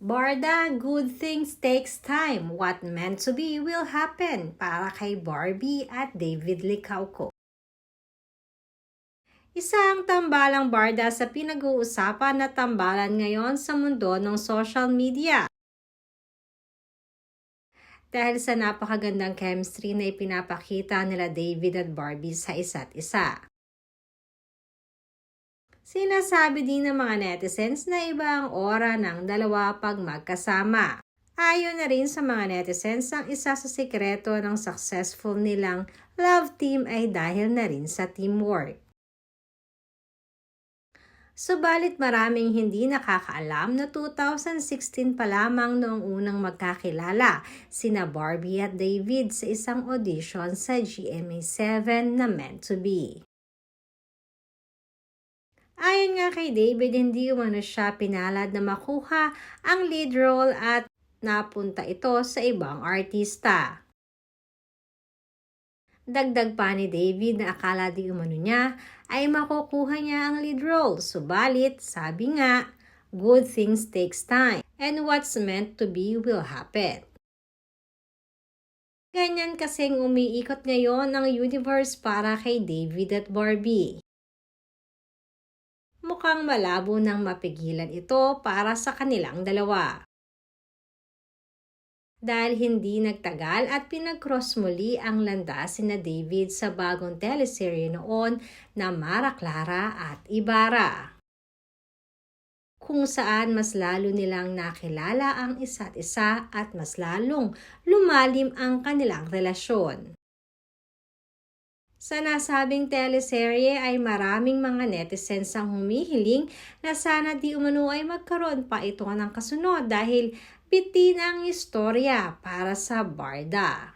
Barda, good things takes time. What meant to be will happen. Para kay Barbie at David Licauco. Isang tambalang barda sa pinag-uusapan na tambalan ngayon sa mundo ng social media. Dahil sa napakagandang chemistry na ipinapakita nila David at Barbie sa isa't isa. Sinasabi din ng mga netizens na iba ang aura ng dalawa pag magkasama. Ayon na rin sa mga netizens, ang isa sa sikreto ng successful nilang love team ay dahil na rin sa teamwork. Subalit maraming hindi nakakaalam na 2016 pa lamang noong unang magkakilala sina Barbie at David sa isang audition sa GMA7 na Meant to Be. Ayon nga kay David, hindi umano siya pinalad na makuha ang lead role at napunta ito sa ibang artista. Dagdag pa ni David na akala di umano niya ay makukuha niya ang lead role. Subalit, sabi nga, good things takes time and what's meant to be will happen. Ganyan kasing umiikot ngayon ang universe para kay David at Barbie. Mukhang malabo nang mapigilan ito para sa kanilang dalawa. Dahil hindi nagtagal at pinag-cross muli ang landas sina David sa bagong teleserye noon na Mara Clara at Ibarra. Kung saan mas lalo nilang nakilala ang isa't isa at mas lalong lumalim ang kanilang relasyon. Sa nasabing teleserye ay maraming mga netizens ang humihiling na sana di umano ay magkaroon pa ito ng kasunod dahil bitin ang istorya para sa barda.